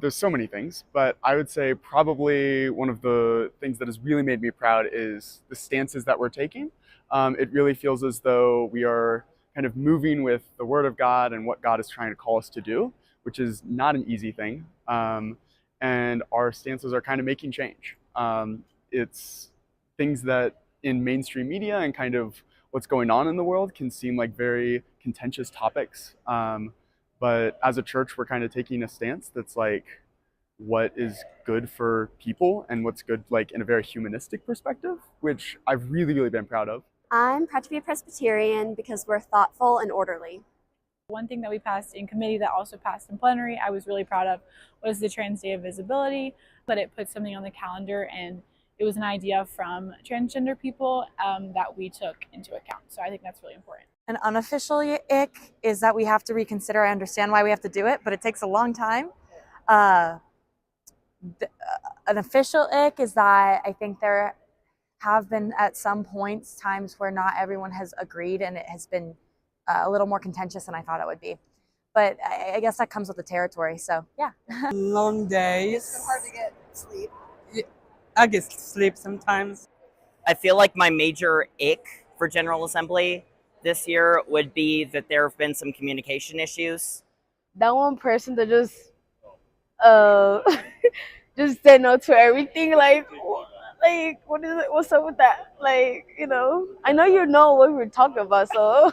There's so many things, but I would say probably one of the things that has really made me proud is the stances that we're taking. It really feels as though we are kind of moving with the Word of God and what God is trying to call us to do, which is not an easy thing. And our stances are kind of making change. It's things that in mainstream media and kind of what's going on in the world can seem like very contentious topics. But as a church, we're kind of taking a stance that's like what is good for people and what's good like in a very humanistic perspective, which I've really been proud of. I'm proud to be a Presbyterian because we're thoughtful and orderly. One thing that we passed in committee that also passed in plenary I was really proud of was the Trans Day of Visibility, but it put something on the calendar and it was an idea from transgender people that we took into account. So I think that's really important. An unofficial ick is that we have to reconsider. I understand why we have to do it, but it takes a long time. An official ick is that I think there have been at some points times where not everyone has agreed and it has been a little more contentious than I thought it would be. But I guess that comes with the territory, so yeah. Long days. It's been hard to get sleep. I get sleep sometimes. I feel like my major ick for General Assembly this year would be that there have been some communication issues. That one person that just just said no to everything, like what is it? What's up with that? Like, I know you know what we're talking about, so.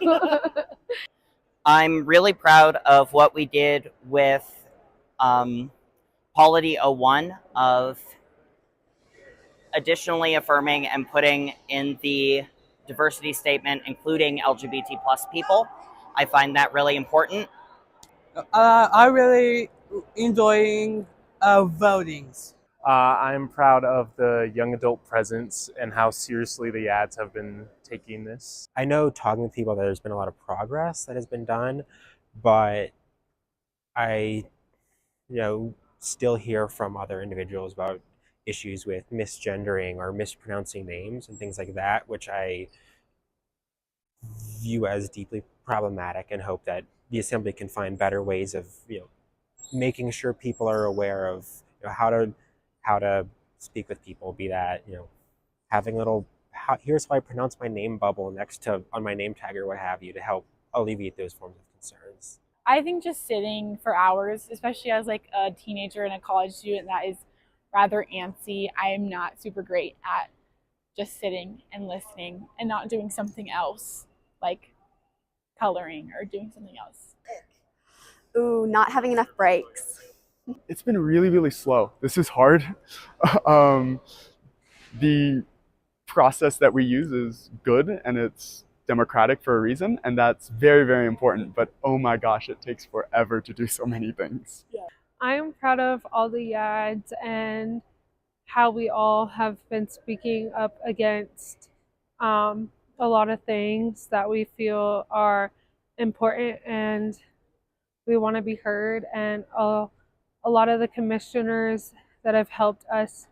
I'm really proud of what we did with Polity 01 of additionally affirming and putting in the diversity statement, including LGBT plus people. I find that really important. I really enjoying votings. I'm proud of the young adult presence and how seriously the ads have been taking this. I know talking with people that there's been a lot of progress that has been done, but I, still hear from other individuals about issues with misgendering or mispronouncing names and things like that, which I view as deeply problematic and hope that the Assembly can find better ways of, making sure people are aware of how to speak with people, be that, having a little, here's how I pronounce my name bubble next to on my name tag or what have you to help alleviate those forms of concerns. I think just sitting for hours, especially as like a teenager and a college student that is rather antsy, I am not super great at just sitting and listening and not doing something else, like coloring or doing something else. Ooh, not having enough breaks. It's been really slow. This is hard. The process that we use is good and it's democratic for a reason, and that's very important, but oh my gosh, it takes forever to do so many things. Yeah. I'm proud of all the ads and how we all have been speaking up against a lot of things that we feel are important and we want to be heard, and a lot of the commissioners that have helped us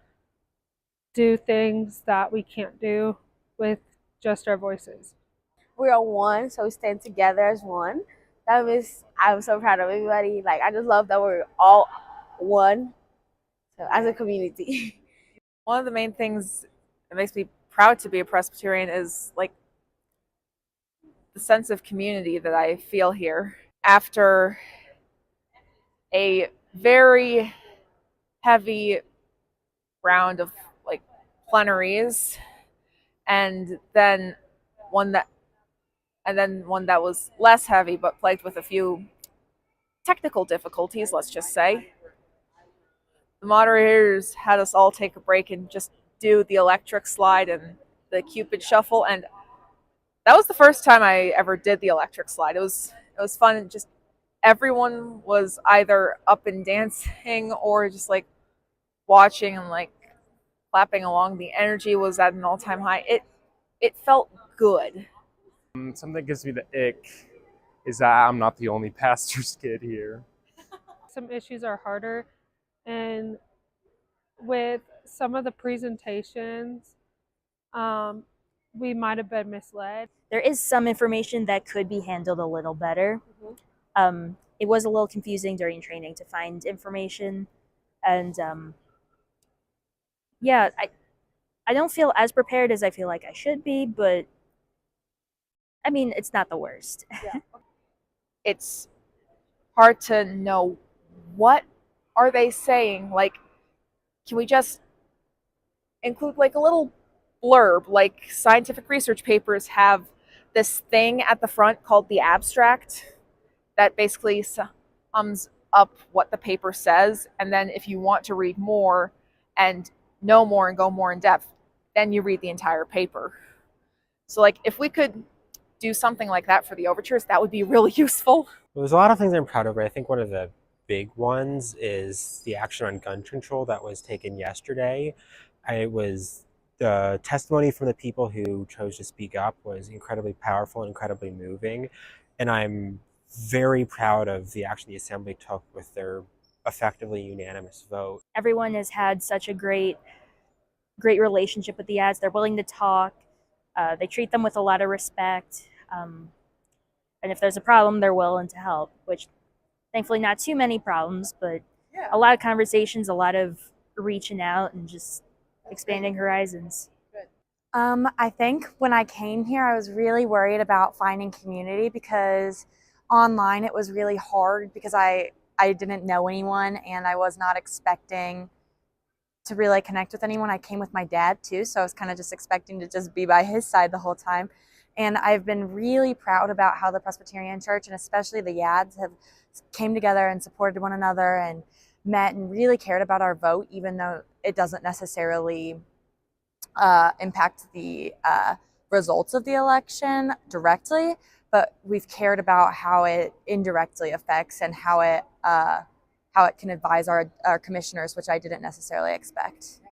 do things that we can't do with just our voices. We are one, so we stand together as one. I'm so proud of everybody. Like, I just love that we're all one, so as a community. One of the main things that makes me proud to be a Presbyterian is like the sense of community that I feel here. After a very heavy round of like plenaries and then one that was less heavy but plagued with a few technical difficulties, let's just say. The moderators had us all take a break and just do the electric slide and the Cupid shuffle, and that was the first time I ever did the electric slide. It was fun, and just everyone was either up and dancing or just like watching and like clapping along. The energy was at an all-time high. It felt good. Something that gives me the ick is that I'm not the only pastor's kid here. Some issues are harder, and with some of the presentations, we might have been misled. There is some information that could be handled a little better. it was a little confusing during training to find information. And yeah, I don't feel as prepared as I feel like I should be, but I mean, it's not the worst. Yeah. It's hard to know what are they saying. Like, can we just include like a little blurb? Like scientific research papers have this thing at the front called the abstract that basically sums up what the paper says, and then if you want to read more and know more and go more in depth, then you read the entire paper. So like if we could do something like that for the overtures, that would be really useful. Well, there's a lot of things I'm proud of, but I think one of the big ones is the action on gun control that was taken yesterday. It was the testimony from the people who chose to speak up was incredibly powerful and incredibly moving, and I'm very proud of the action the Assembly took with their effectively unanimous vote. Everyone has had such a great relationship with the ads. They're willing to talk. They treat them with a lot of respect. And if there's a problem, they're willing to help, which thankfully not too many problems, but a lot of conversations, a lot of reaching out and just expanding horizons. I think when I came here, I was really worried about finding community because online it was really hard because I didn't know anyone and I was not expecting to really connect with anyone. I came with my dad too, so I was kind of just expecting to just be by his side the whole time. And I've been really proud about how the Presbyterian Church and especially the Yads have came together and supported one another and met and really cared about our vote, even though it doesn't necessarily impact the results of the election directly, but we've cared about how it indirectly affects and how it can advise our commissioners, which I didn't necessarily expect.